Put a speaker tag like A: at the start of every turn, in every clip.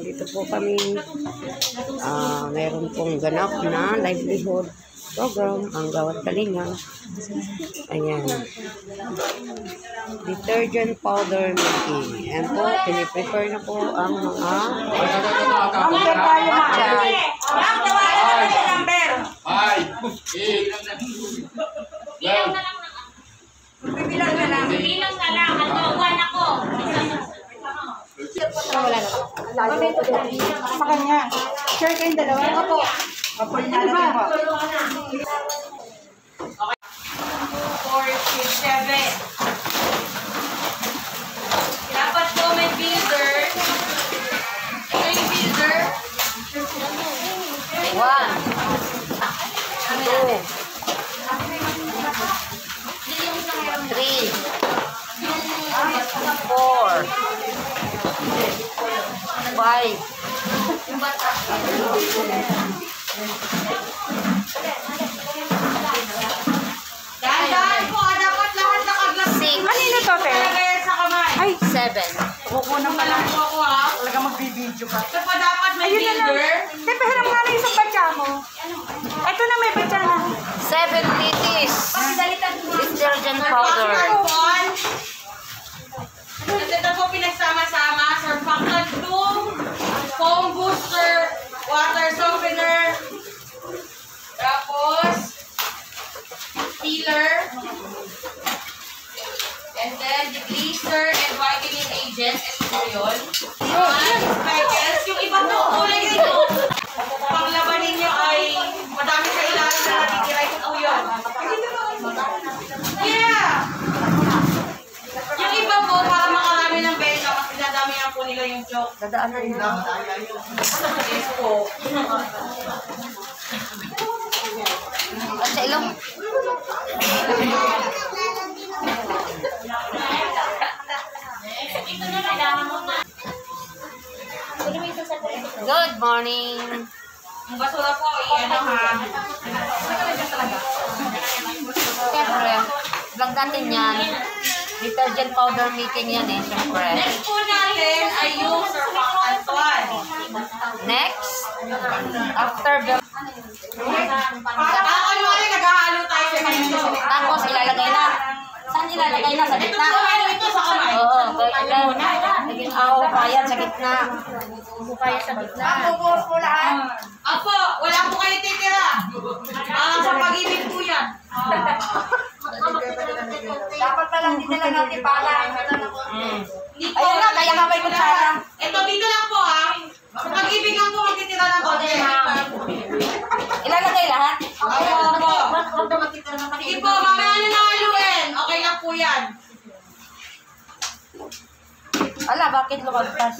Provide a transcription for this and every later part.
A: Dito po kami, meron pong ganap na livelihood program, ang Gawad Kalinga. Ayan. Detergent powder making. Ayan po, piniprepare na po ang mga matcha.
B: Bilang na lang. One ako.
C: Wala na. Sa kanya. Share kayong dalawa. Opo. Opo, nalagyan mo.
B: 4, 7. Dapat po may builder. Ito yung builder.
A: 1, 2, 3, 4, 5,
B: Dahan-dahan po. Dapat lahat nakaglas.
A: 6,
C: Kanino to, te?
B: Kaya sa kamay.
C: Ay,
A: 7.
C: kukunan pa lang.
B: po ako ha.
C: Talaga magbibideo ka.
B: Ito pa dapat may
C: Ayun na lang.
B: builder.
C: Te, pahiram nga na isang batya mo. Ito na, may batya na.
A: 7 liters. Detergent powder.
B: Ito po pinagsama-sama. Surfactant 2, foam booster, water softener, tapos peeler, and then degreaser and whitening agent. Ito po yun. Speckles. Yung iba po kulay nito. Panglabanin nyo ay madami sa ilalim na natitira. Ito po yun. Yeah! Yung iba po, para makarami ng benta, mas pinadami na po nila yung joke.
A: Dadaan na rin lang.
B: Yes po.
A: At sa ilong. Good morning.
B: Ang basura po, i-ano ha.
A: Siyempre, vlog natin yan. Detergent powder making yan eh, siyempre.
B: Next po natin ay yung surfactant 1.
A: Next, after the...
B: Ano ulit, naghahalo tayo sa ganito.
A: Tapos ilalagay na. Saan ilalagay na? Sa
B: Ito
A: gitna?
B: po, ito sa kamay.
A: Oo, naging kayan sa gitna. Kayan sa gitna.
C: Bubuhos mo lahat.
B: Apo, wala po kayo titira. Sa pag-ibig po yan.
C: Dapat pa lang din na natin pala.
B: Hindi po.
C: Ayun na, kaya kamay ko sana.
B: Ito, dito lang po ha. Sa pag-ibig lang po magtitira ng konti.
A: Ilalagay lahat?
B: Opo. Sige po, mamaya nyo na haluin. Okay lang po yan.
A: Ala, bakit lumagpas?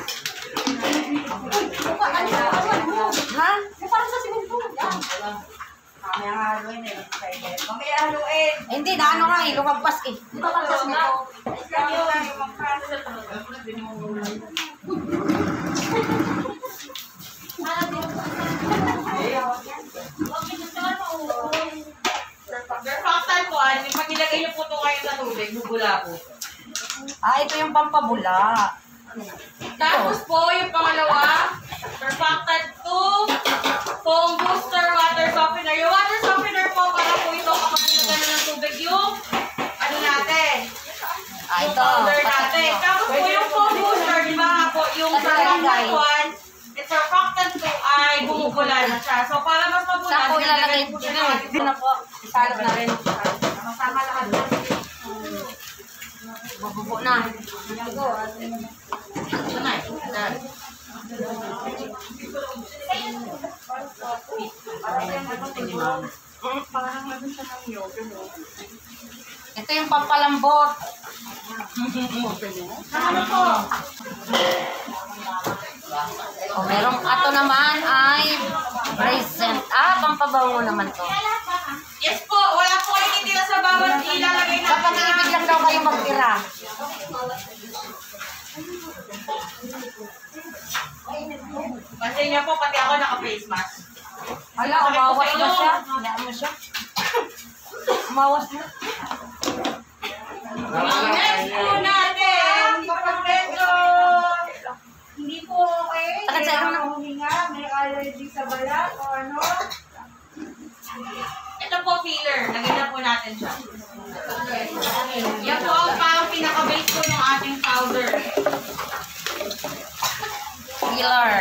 A: Ha?
C: Parang sa simento. Mamaya haluin eh. Mamaya haluin.
A: Hindi, naano nga eh, lumagpas eh. Di ba parang sa simento?
B: Surfactant po, pag ilagay niyo po ito kayo sa tubig, bubula po.
A: Ah, ito yung pampabula.
B: Tapos po, yung pangalawa, surfactant 2, foam booster, water softener. Yung water softener po, para po ito kapag nilagay ng tubig yung ano natin.
A: Ah,
B: Yung
A: ito.
B: powder natin. Tapos po yung foam booster, di ba nga po, yung surfactant 1, at surfactant 2 ay bumubula na siya. So, para mas mabula,
A: Saan po ilalagay
B: po siya
A: dito?
B: natin.
A: Dito na po. Isalo na rin.
B: Masama lahat na.
A: Bububo na.
B: Ito na eh.
A: Ito yung pampalambot.
B: Ano po?
A: O, merong ato naman ay present. Ah, pampabango naman to.
B: Yes po, wala po kayo titira sa bawat ilalagay natin.
A: Kapag ibig lang daw kayo magtira.
B: Kasi niya po, pati ako naka-face mask.
A: Hala, umawas na siya. Hinaan mo siya. Umawas na.
B: Next po natin, kapag medyo hindi po okay.
A: sa iro na.
C: Huminga, may allergy sa balat o ano.
B: Ito po filler. Lagyan na po natin siya. Yan po ang pinaka-base po ng ating powder.
A: Filler.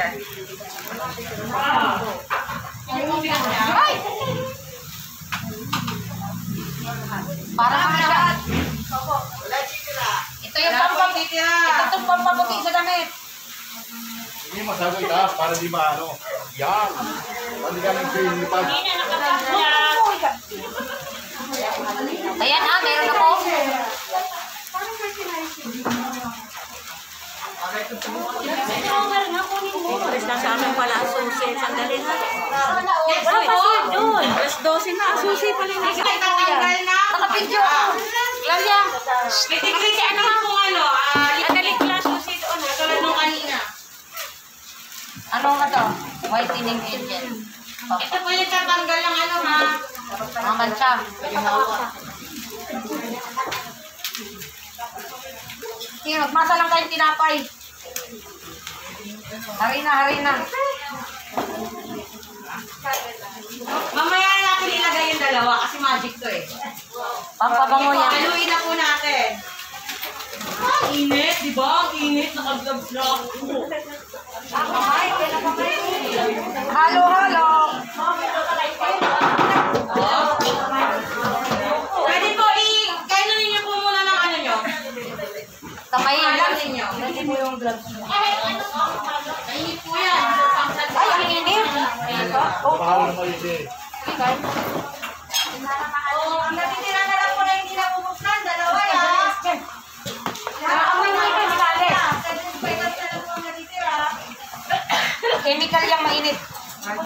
B: Ano po pinaka
A: Ay! Parang ano siya. Ito yung pampaputi. Ito itong pampaputi sa damit.
D: Hindi masabi ka para di maano. Yan. Hindi ka nagsilipad.
A: Ayan meron ako.
C: Sa amin pala ang susi. Sandali na.
B: Next po.
C: Alas 12 na. Susi pala na.
B: Tatanggal na.
A: Nakapidyo ako. Lalya.
B: Titignan siya naman kung ano. Lipstick na susi doon. Tulad nung kanina.
A: Ano nga to? Whitening agent. Oh,
B: Ito po yung tatanggal ng ano ha.
A: mga mancha. Sige, magmasa lang tayong tinapay. Hari na.
B: Mamaya na natin ilagay yung dalawa kasi magic to eh.
A: Pampabango yan.
B: Haluin na po natin. Ang init, di ba? Ang init, naka-gloves lang.
A: Halo.
B: Pwede po kailan niyo po muna ng ano nyo?
A: Kamay
B: Alam
A: lang.
B: ninyo.
A: Hindi mo yung gloves mo.
B: Init po yan.
A: Ay, ang init.
D: Mahal na kayo siya.
B: Ang natitira na lang po na hindi nabubuksan, dalawa yan.
A: Nakaamoy mo ito, Mikales.
B: Pwede na lang po natitira.
A: Chemical yung mainit.
B: Ano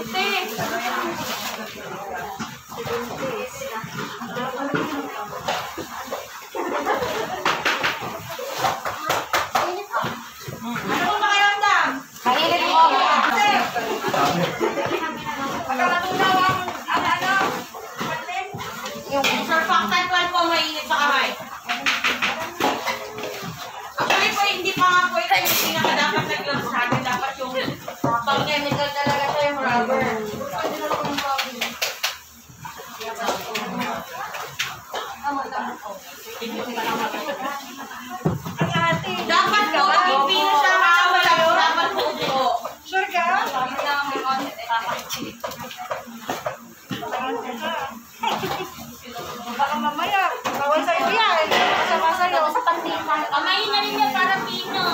B: po pakiramdam?
A: Mainit po.
B: Pagkakatunaw ang ano?
A: Yung
B: Surfactant 12 po mainit sa kamay. Actually po, hindi pa nga po ito yung pinaka-dapat na gloves natin. Dapat yung pang-chemical talaga ito yung rubber. Dapat po, maging pino siya makawala po. Dapat po po.
C: Sure ka? Baka mamaya, bawal sa'yo yan. Masama sa'yo.
B: Kamayin na rin yan para pino.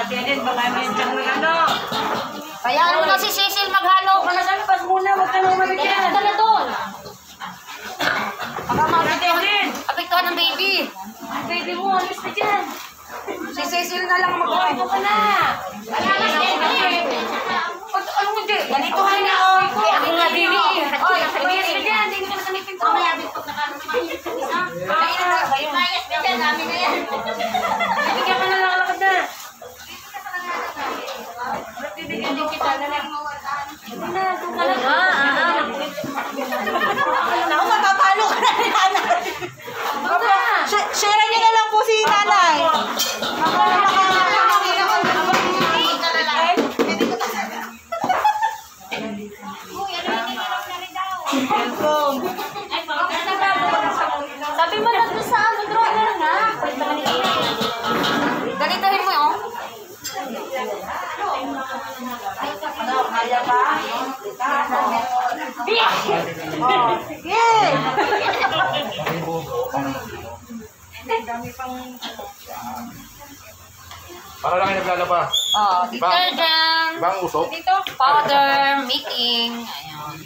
C: Din, baka may dyan ng ano.
A: kaya ano na si Cecil maghalo.
C: Pas muna, wag ka naman
A: Kaya ka na doon. Baka apektuhan ng baby.
C: Baby mo, alis na dyan.
A: Si Cecil na lang maghalo.
C: Ka na.
A: Ano mo di? Ganito ka na. Ako nga din eh. Oy, alis na dyan. Hindi ka na sa may pinto. Mamaya dito na kanon sa mga isa. Kaya na kayo. Mayas na dyan. Dami na yan.
C: Bigyan ka na lang alakad na. Bibigyan din kita na lang. Hindi na, doon ka lang. Ako, matatalo ka na ni nanay. Share niyo na lang po si nanay. Ako na
A: Sabi mo lang doon sa ano, drawer na. Ganitohin mo yun.
C: Kaya pa? Yay! Dami pang...
D: Para lang kayo naglalaba.
A: Oh, detergent.
D: Ibang usok.
A: Dito, powder, making. Ayun.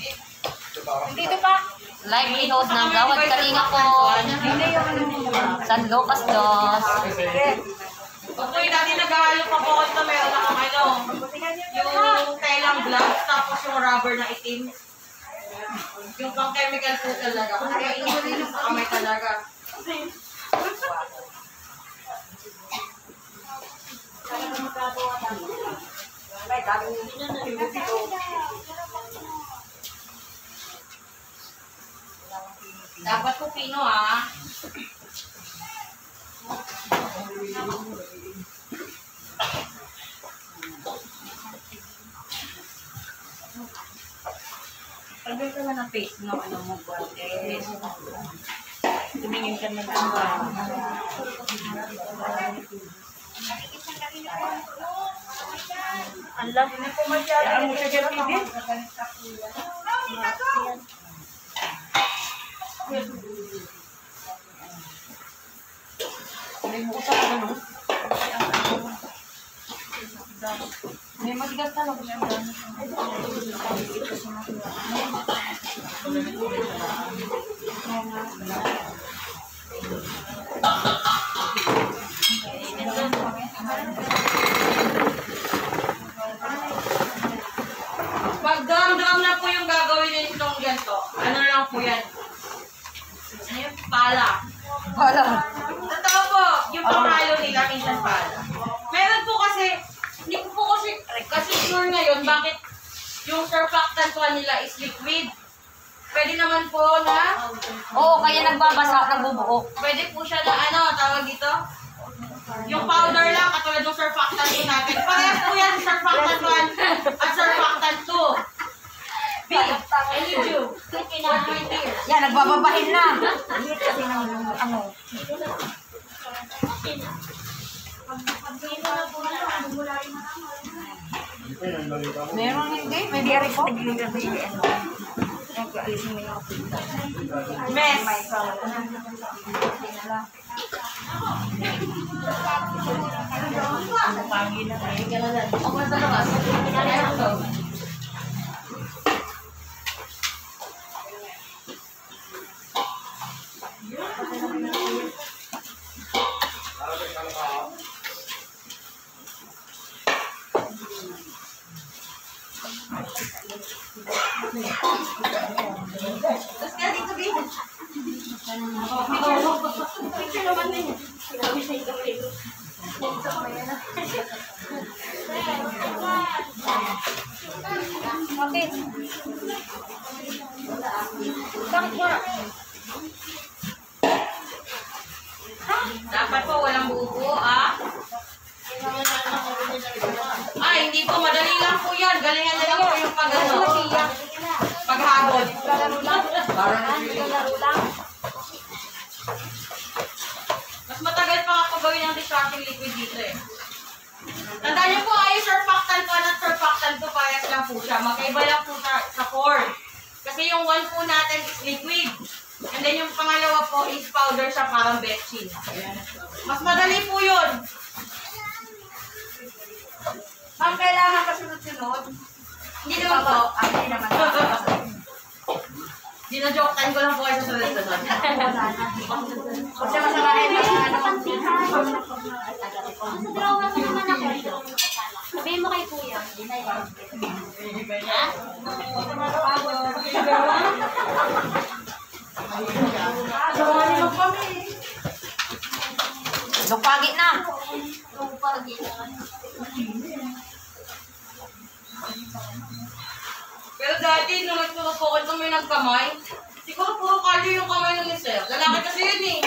C: Dito pa.
A: Livelihood ng Gawad Kalinga po. San Lucas Dos.
B: Okay, dati naghahalo pa po ito. Meron akong ano. Yung telang gloves, tapos yung rubber na itim. Yung pang-chemical po talaga. Kaya ino sa kamay talaga. Dapat po pino ah.
A: Lagay ka na ng face no, ano mo guantes. Tumingin ka na lang. Allah, hindi po masyado. Ang mo siya pwede? May mo sa ano? May matigas na lang siya.
B: Pag drum na po yung gagawin nitong ganito, ano lang po yan? Ano yung pala?
C: Wala.
B: Totoo po, yung pamalo nila minsan pala. Meron po kasi, hindi ko po kasi sure ngayon bakit yung surfactant po nila is liquid. Pwede naman po na,
A: Oo, kaya nagbabasa, nagbubuo.
B: pwede po siya na ano, tawag dito? Yung powder lang, katulad ng surfactant po natin. Parehas po yan, surfactant 1 at surfactant 2. B, I need you.
C: Yan, nagbababahin na.
A: Ano?
C: Meron hindi, may diri po.
B: Mess.
A: Bakit? Bakit nga?
B: Dapat po walang buo ah. Ay, hindi po. Madali lang po yan. Galingan na lang po yung pag-ano. Paghagod. Mas matagal pa nga po gawin ang dishwashing liquid dito eh. Tandaan niyo po ay surfactant 1 at surfactant 2 parehas lang po siya. Magkaiba lang po sa core. Kasi yung 1 po natin is liquid. And then yung pangalawa po is powder siya parang betchin. Mas madali po yun.
A: Ma'am, kailangan pa sunod-sunod.
B: Hindi naman po.
A: Hindi naman.
B: Dina-joke time ko lang po kayo sa sunod-sunod.
A: Kasi masalahin na ano.
E: Sabihin mo kay Kuya.
C: Lupagi na.
B: Pero dati, nung nagtutupokot kami ng kamay, siguro puro kalyo yung kamay ng Sir. Lalaki kasi yun eh.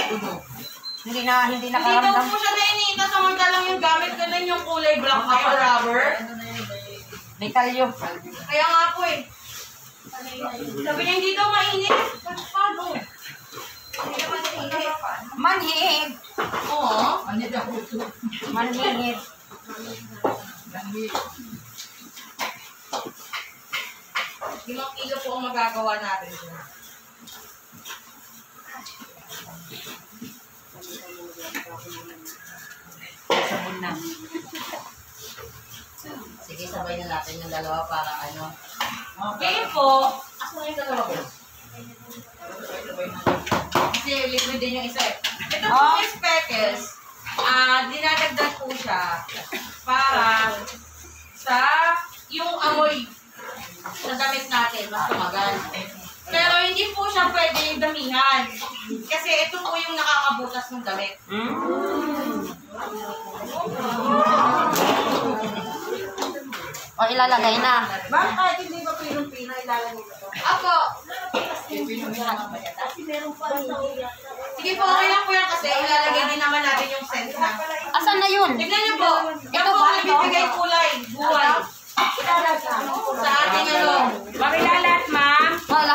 C: Hindi na
B: Hindi daw
C: nakaramdam.
B: po siya nainita, samantalang yung gamit ko nun yung kulay black na yung rubber.
C: May kalyo.
B: Kaya nga po eh. Sabi niya, hindi daw mainit. Paano? Hindi naman mainit.
C: Manhid.
B: Oo.
C: Manhid.
B: 5 kilo po ang magagawa natin.
C: Sabon na.
A: Sige, sabay na natin yung dalawa para ano.
B: Okay po. Ako na yung dalawa ko. Kasi liquid din yung isa eh. Ito po yung speckles. Dinadagdag po siya para sa yung amoy sa damit natin, mas tumagal. Pero hindi po siya pwede damihan. Kasi ito po yung nakakabutas ng damit.
C: O ilalagay na.
A: Ma'am, kahit hindi pa pinong-pina, ilalagay ko to.
B: Ako, sige po, okay lang po yan kasi ilalagay din naman natin yung scent na.
C: Asan na yun?
B: Tignan niyo po, ito po ang bibigay kulay, buwan. Sa ating ano.
A: Makilalat, ma'am.
C: Wala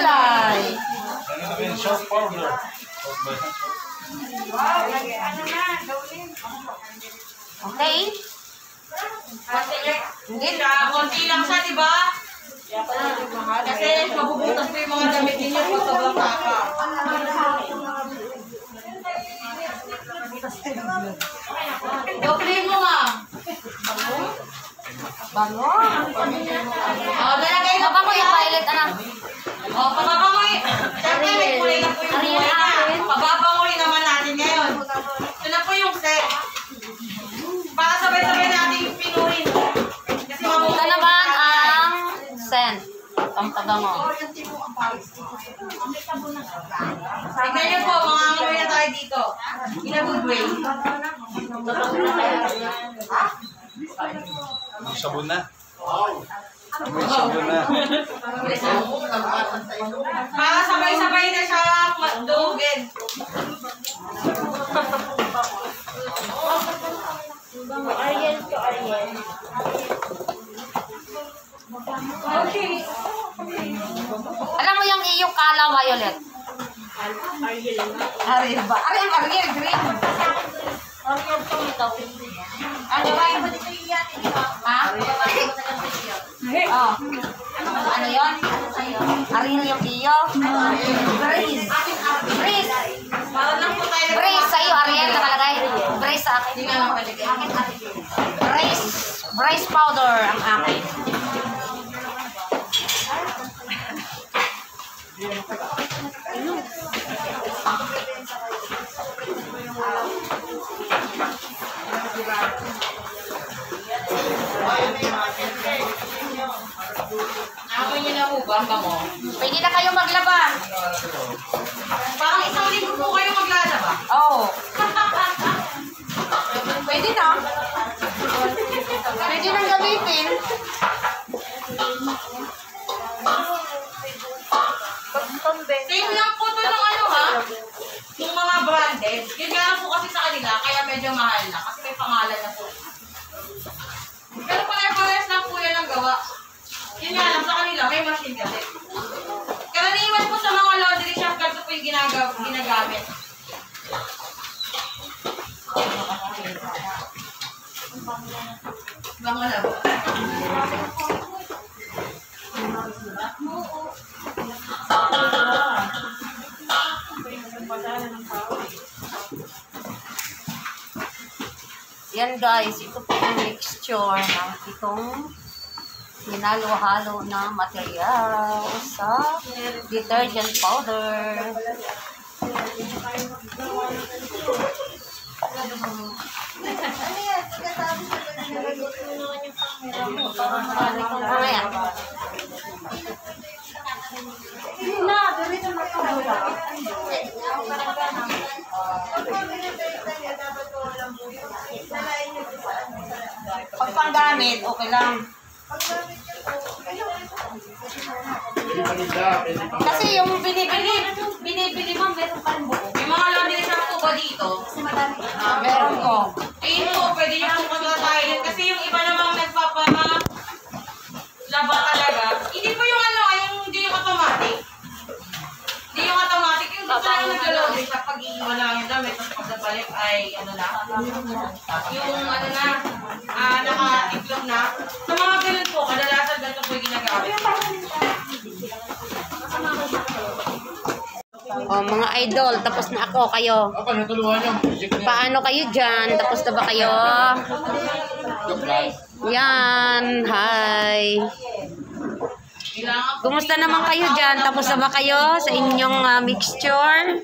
C: kulay.
D: Ano na yung soap powder?
C: Okay?
B: Hindi na, konti lang siya, di ba? Kasi mabubutas po yung mga damit ninyo pag sobrang taka. Doble mo, ma'am.
C: Bango.
B: Lalagay na po
C: Mabango yung violet, anak.
B: pababangoy. Siyempre, may kulay na po yung buhay na. Pababangoy naman natin ngayon. Ito na po yung set. Para sabay-sabay natin yung pinurin. Kasi mabubuhay.
C: Ito naman ang scent. Ang pabango.
B: Tignan niyo po, mga amoy na tayo dito. In a good way.
D: May sabon na. May sabon na.
B: Para sabay-sabay na siya magdugin.
C: Alam mo yung iyong kala violet? Ariel ba? Ariel, Ariel, green. Ano ba yung ha? Oh. Ano yun? Ariel yung iyo? Grace. Grace.
B: Para lang po tayo
C: Grace sa'yo, Ariel nakalagay. Grace sa akin.
B: Hindi nga lang paligay.
C: Grace. Grace powder ang akin.
B: Amoy niyo na po ba ang bango?
C: Pwede na kayo maglaba.
B: Parang isang linggo po kayo maglalaba.
C: Oo. Pwede na. Pwede nang gamitin.
B: Same lang po to ng ano ha? Yung mga branded. Yun nga lang po kasi sa kanila, kaya medyo mahal na. Kasi may pangalan na po. Pero pare-pares lang po yan ang gawa. Yun nga lang sa kanila, may machine kasi. Karaniwan po sa mga laundry shop, ganito po yung ginagamit. Bango na po.
C: Yan guys, ito po yung mixture ng itong hinalo-halo na material sa detergent powder. Ano yan? Pag panggamit, okay lang.
D: Hindi pa nila. Pwede pa.
C: Kasi yung binibili mo, meron pa rin buo.
B: May mga laundry shop po ba dito?
C: Meron ko.
B: Ayun po, pwede nyo po pagkakain. Kasi yung iba namang nagpapalaba talaga. Hindi po yung ano, hindi yung automatic. Hindi yung automatic. Yung gusto lang nag-laundry shop, pag iiwan lang yung damit, tapos pagkabalik ay ano na. Yung ano na, naka-iglog na. Sa mga ganun po, kadalasan ganito po yung ginagamit.
C: Oh, mga idol, tapos na ako kayo.
D: Ako, natulungan niyo. Project niya.
C: Paano kayo dyan? Tapos na ba kayo? Yan, hi.
B: Kailangan po.
C: Kumusta naman kayo dyan? Tapos na ba kayo sa inyong mixture?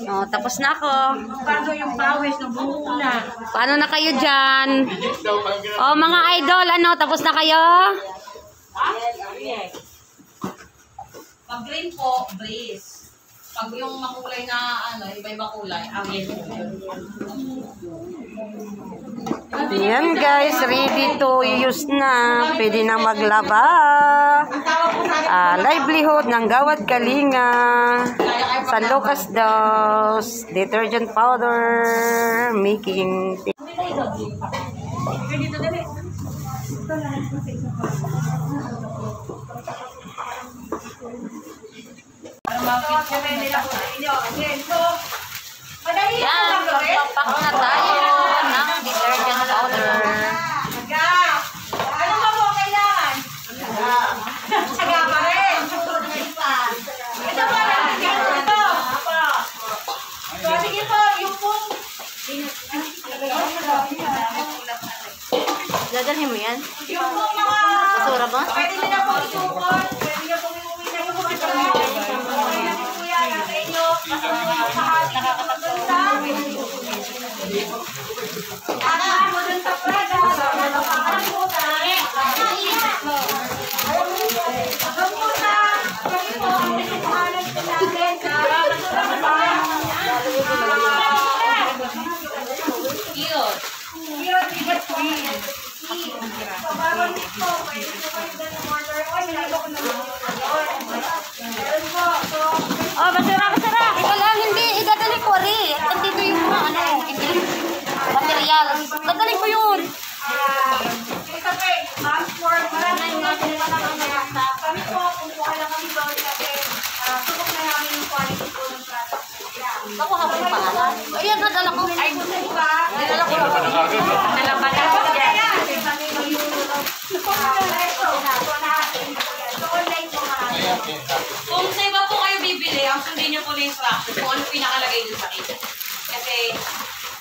C: Oh, tapos na ako.
A: Paano yung pawis na buo na?
C: Paano na kayo dyan?
D: Project daw. Parang ginagawa.
C: Oh, mga idol, ano, tapos na kayo?
B: Pag green po, breeze. Pag yung makulay na ano, iba-iba kulay, ang yellow.
C: Yan guys, ready to use na. Pwede na maglaba. Livelihood ng Gawad Kalinga. San Lucas Dos. Detergent powder. Making.
A: Yan, magpapak na tayo ng detergent powder.
C: Ano ba po kailangan? Saga pa rin. Ito pa lang. Ito. So, sige po, yung pong...
A: Dadalhin mo yan?
C: Yung pong mga...
A: Basura ba?
C: Pwede nyo na po isukot. Pwede nyo po iuwi na yung mga ito. Okay na po yan sa inyo. Kasama yung kahati na dun sa... Ano mo dun sa Prada? Alam po na. Alam po na. Kasi po, ang pinagpahalan ko natin na basura masaya.
B: Cute.
C: Cute, bigat po. So, bawal dito. Pwede po kayo dun ng order. O, nilalo ko na lang. Meron po. So,
A: Oh, basura! Ika lang, hindi. Idadali ko rin. Andito yung mga materials. Dadali ko yun.
C: Ito pa eh, passport, maraming kami po, kumuha lang kami doon kasi subok na namin yung quality po ng product.
A: Ako ako yung pangalan. Ayan, nadala ko. Ay,
C: Diba?
A: nadala ko. Nadala pa na.
C: So, online po marami.
B: Kung sa iba po kayo bibili, ang sundin nyo po na instruction kung ano pinakalagay dun sa kit. Kasi,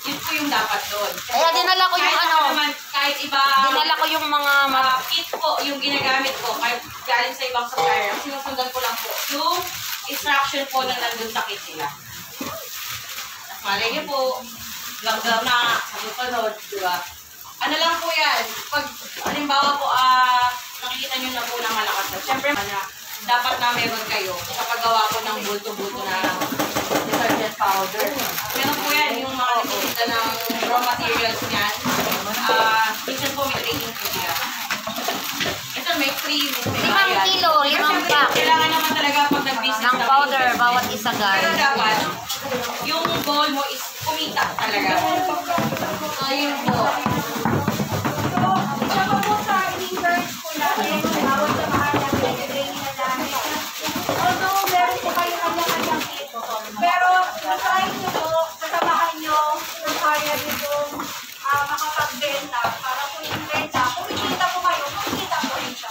B: yun po yung dapat doon.
A: Kaya dinala ko yung
B: Kahit
A: ano.
B: naman, kahit iba,
A: Dinala ko yung mga
B: kit po, yung ginagamit ko, kahit galing sa ibang supplier, ang sinusundan ko lang po, yung instruction po na nandun sa kit nila. Tapos malay niyo po, lang na, sabutanod, di ba? Ano lang po yan, pag, halimbawa po, nakikita nyo na po na malakas na. Siyempre, dapat na meron kayo kapag gawa ko ng bulto-bulto na detergent powder. Meron po yan, yung mga nakikita ng raw materials niyan. Minsan po may training po siya. Ito may free, may
A: 5 kilo, 5 pack
B: kailangan naman talaga pag nag-business
A: ng powder bawat isa
B: Pero
A: guys.
B: dapat, yung goal mo is kumita talaga. Ayun po.
C: So, isa pa po sa in-encourage po natin, bawat sa mahal na training na namin. Although, meron po kayo kanya-kanyang kit. Pero, nasahin nyo po, kasamahan nyo, kung kaya nyo po makapagbenta para po yung benta. Kumikita po kayo, kumikita po rin siya.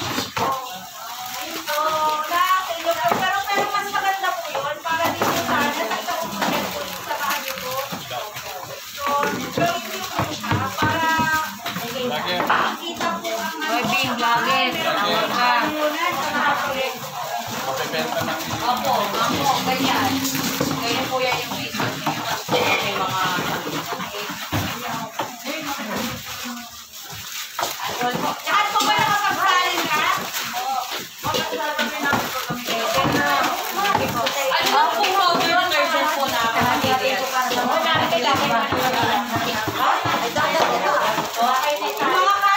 C: So, pero mas maganda po yun para dito sa nagkakaumulan po yung samahan nyo po. So, gawin nyo po siya para makita po ang
A: Hoy, Bing, vlogger. Tawag ka.
D: Mapipenta na.
B: Opo, ganyan. Ganyan po yan yung business niyo. May mga
C: lahat po ba nakapag-rally na?
B: ano lang po powder detergent po na materials.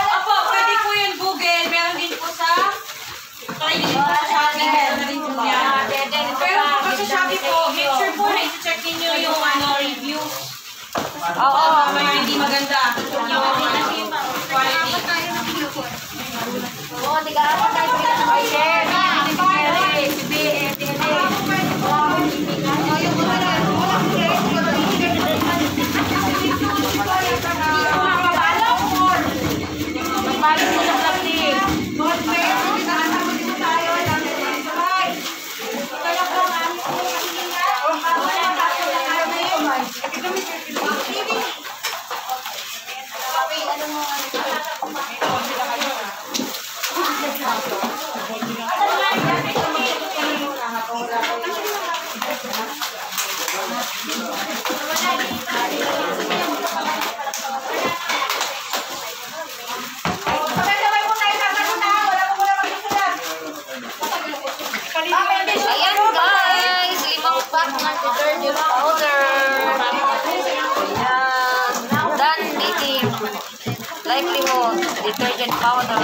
B: Opo, pwede po yun Google. Meron din po sa try din po sa Shopee. Meron na rin po yan. Pero pag sa Shopee po, make sure po na i-check ninyo yung reviews.
A: Oo.
B: May hindi maganda. Yung quality.
A: Oo, tiga ako tayo. Ay, share na. Si Magbalot mo ng plastic. Ayan guys, 5 pack ng detergent powder. Ayan. Done knitting. Livelihood detergent powder.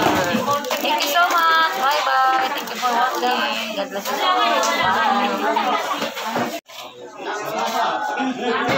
A: Thank you so much. Bye-bye. Thank you for watching. God bless you so much. Bye.